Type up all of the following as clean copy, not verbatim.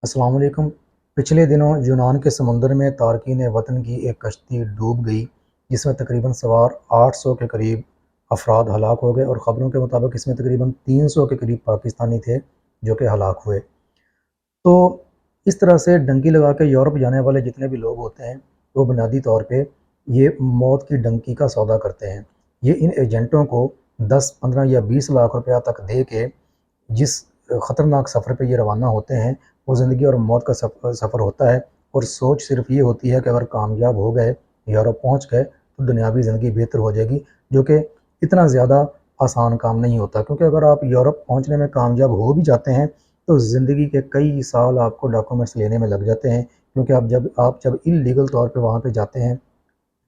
अस्सलाम वालेकुम। पिछले दिनों यूनान के समुंदर में तारकीन वतन की एक कश्ती डूब गई, जिसमें तकरीबन सवार 800 के करीब अफराद हलाक हो गए और ख़बरों के मुताबिक इसमें तकरीबन 300 के करीब पाकिस्तानी थे जो कि हलाक हुए। तो इस तरह से डंकी लगा के यूरोप जाने वाले जितने भी लोग होते हैं, वो बुनियादी तौर पे ये मौत की डंकी का सौदा करते हैं। ये इन एजेंटों को 10, 15 या 20 लाख रुपया तक दे के जिस ख़तरनाक सफ़र पे ये रवाना होते हैं, वो ज़िंदगी और मौत का सफ़र होता है। और सोच सिर्फ ये होती है कि अगर कामयाब हो गए, यूरोप पहुंच गए, तो दुनियावी ज़िंदगी बेहतर हो जाएगी, जो कि इतना ज़्यादा आसान काम नहीं होता। क्योंकि अगर आप यूरोप पहुंचने में कामयाब हो भी जाते हैं, तो ज़िंदगी के कई साल आपको डॉक्यूमेंट्स लेने में लग जाते हैं। क्योंकि आप जब इल्लीगल तौर पे वहाँ पे जाते हैं,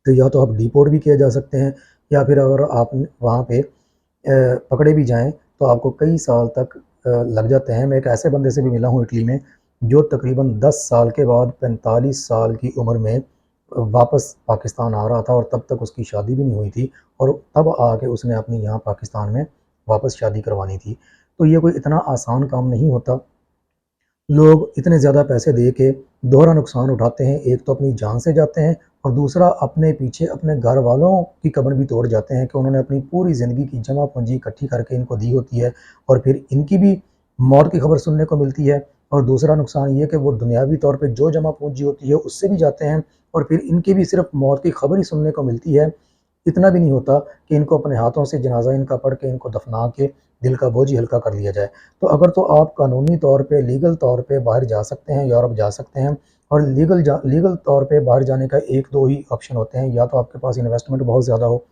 तो या तो आप डिपोर्ट भी किए जा सकते हैं, या फिर अगर आप वहाँ पे पकड़े भी जाएँ तो आपको कई साल तक लग जाते हैं। मैं एक ऐसे बंदे से भी मिला हूँ इटली में, जो तकरीबन 10 साल के बाद 45 साल की उम्र में वापस पाकिस्तान आ रहा था, और तब तक उसकी शादी भी नहीं हुई थी, और तब आके उसने अपनी यहाँ पाकिस्तान में वापस शादी करवानी थी। तो ये कोई इतना आसान काम नहीं होता। लोग इतने ज़्यादा पैसे दे के दोहरा नुकसान उठाते हैं। एक तो अपनी जान से जाते हैं, और दूसरा अपने पीछे अपने घर वालों की कमर भी तोड़ जाते हैं कि उन्होंने अपनी पूरी ज़िंदगी की जमा पूंजी इकट्ठी करके इनको दी होती है, और फिर इनकी भी मौत की खबर सुनने को मिलती है। और दूसरा नुकसान ये कि वो दुनियावी तौर पे जो जमा पूंजी होती है उससे भी जाते हैं, और फिर इनकी भी सिर्फ मौत की खबर ही सुनने को मिलती है। इतना भी नहीं होता कि इनको अपने हाथों से जनाजा इनका पढ़ के इनको दफना के दिल का बोझ ही हल्का कर लिया जाए। तो अगर तो आप कानूनी तौर पे लीगल तौर पे बाहर जा सकते हैं, यूरोप जा सकते हैं, और लीगल तौर पे बाहर जाने का एक दो ही ऑप्शन होते हैं। या तो आपके पास इन्वेस्टमेंट बहुत ज़्यादा हो,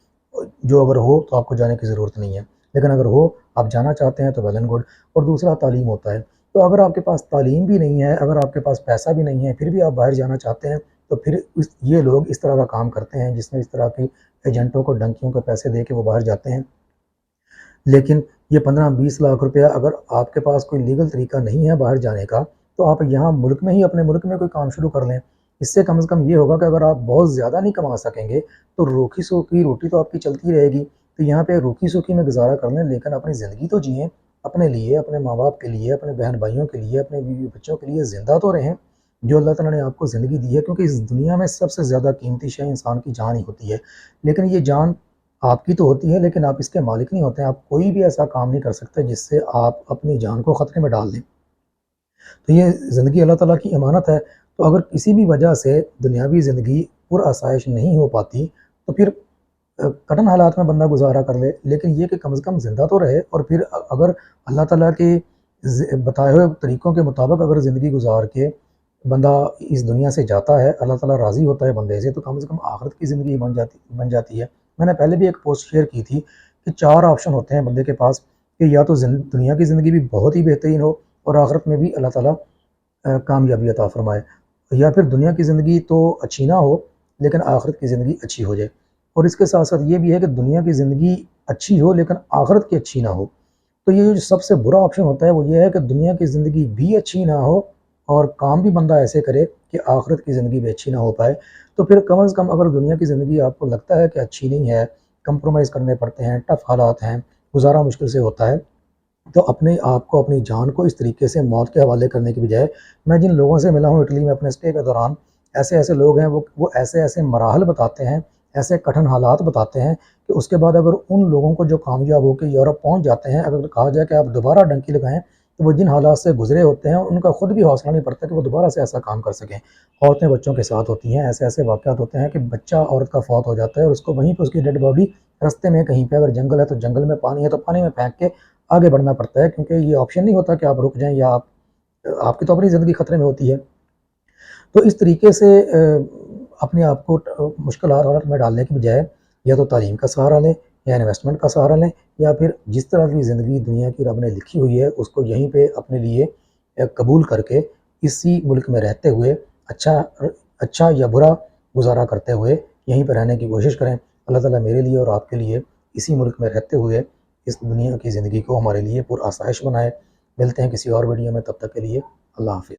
जो अगर हो तो आपको जाने की ज़रूरत नहीं है, लेकिन अगर हो, आप जाना चाहते हैं, तो वेल एंड गुड। और दूसरा तालीम होता है। तो अगर आपके पास तालीम भी नहीं है, अगर आपके पास पैसा भी नहीं है, फिर भी आप बाहर जाना चाहते हैं, तो फिर ये लोग इस तरह का काम करते हैं, जिसमें इस तरह की एजेंटों को डंकियों के पैसे दे के वो बाहर जाते हैं। लेकिन ये 15-20 लाख रुपया अगर आपके पास कोई लीगल तरीका नहीं है बाहर जाने का, तो आप यहाँ मुल्क में ही अपने मुल्क में कोई काम शुरू कर लें। इससे कम से कम ये होगा कि अगर आप बहुत ज़्यादा नहीं कमा सकेंगे, तो रूखी सूखी रोटी तो आपकी चलती रहेगी। तो यहाँ पे रूखी सूखी में गुजारा कर लें, लेकिन अपनी ज़िंदगी तो जिएँ, अपने लिए, अपने माँ बाप के लिए, अपने बहन भाइयों के लिए, अपने बीवी बच्चों के लिए ज़िंदा तो रहें। जो अल्लाह ताला ने आपको ज़िंदगी दी है, क्योंकि इस दुनिया में सबसे ज़्यादा कीमती शय इंसान की जान ही होती है। लेकिन ये जान आपकी तो होती है, लेकिन आप इसके मालिक नहीं होते हैं। आप कोई भी ऐसा काम नहीं कर सकते जिससे आप अपनी जान को ख़तरे में डाल दें। तो ये ज़िंदगी अल्लाह ताला की अमानत है। तो अगर किसी भी वजह से दुनियावी ज़िंदगी पुरआसाइश नहीं हो पाती, तो फिर कठिन हालात में बंदा गुज़ारा कर ले, लेकिन ये कि कम से कम ज़िंदा तो रहे। और फिर अगर अल्लाह ताला के बताए हुए तरीक़ों के मुताबिक अगर ज़िंदगी गुज़ार के बंदा इस दुनिया से जाता है, अल्लाह ताला राज़ी होता है बंदे से कम आखिरत की ज़िंदगी बन जाती है। मैंने पहले भी एक पोस्ट शेयर की थी कि 4 ऑप्शन होते हैं बंदे के पास, कि या तो दुनिया की ज़िंदगी भी बहुत ही बेहतरीन हो, और आखिरत में भी अल्लाह ताला कामयाबी अता फ़रमाए, या फिर दुनिया की ज़िंदगी तो अच्छी ना हो, लेकिन आखिरत की ज़िंदगी अच्छी हो जाए। और इसके साथ-साथ ये भी है कि दुनिया की ज़िंदगी अच्छी हो, लेकिन आखिरत की अच्छी ना हो। तो ये जो सबसे बुरा ऑप्शन होता है, वो ये है कि दुनिया की ज़िंदगी भी अच्छी ना हो, और काम भी बंदा ऐसे करे कि आखिरत की ज़िंदगी भी अच्छी ना हो पाए। तो फिर कम से कम अगर दुनिया की ज़िंदगी आपको लगता है कि अच्छी नहीं है, कंप्रोमाइज़ करने पड़ते हैं, टफ़ हालात हैं, गुज़ारा मुश्किल से होता है, तो अपने आप को, अपनी जान को इस तरीके से मौत के हवाले करने की बजाय, मैं जिन लोगों से मिला हूँ इटली में अपने स्टे के दौरान, ऐसे-ऐसे लोग हैं, वो ऐसे-ऐसे मराहल बताते हैं, ऐसे कठिन हालात बताते हैं, कि उसके बाद अगर उन लोगों को जो कामयाब होके यूरोप पहुँच जाते हैं, अगर कहा जाए कि आप दोबारा डंकी लगाएँ, तो वो जिन हालात से गुज़रे होते हैं, उनका खुद भी हौसला नहीं पड़ता कि वो दोबारा से ऐसा काम कर सकें। औरतें बच्चों के साथ होती हैं, ऐसे-ऐसे वाक़यात होते हैं कि बच्चा औरत का फ़ौत हो जाता है, और उसको वहीं पे उसकी डेड बॉडी रास्ते में कहीं पे, अगर जंगल है तो जंगल में, पानी है तो पानी में फेंक के आगे बढ़ना पड़ता है, क्योंकि ये ऑप्शन नहीं होता कि आप रुक जाएँ, या आपकी तो अपनी ज़िंदगी खतरे में होती है। तो इस तरीके से अपने आप को मुश्किल हालात में डालने की बजाय, या तो तालीम का सहारा लें, या इन्वेस्टमेंट का सहारा लें, या फिर जिस तरह की ज़िंदगी दुनिया की रब ने लिखी हुई है, उसको यहीं पे अपने लिए कबूल करके, इसी मुल्क में रहते हुए अच्छा अच्छा या बुरा गुज़ारा करते हुए यहीं पे रहने की कोशिश करें। अल्लाह ताला मेरे लिए और आपके लिए इसी मुल्क में रहते हुए इस दुनिया की ज़िंदगी को हमारे लिए पुरआसाइश बनाए। मिलते हैं किसी और वीडियो में, तब तक के लिए अल्लाह हाफ़िज़।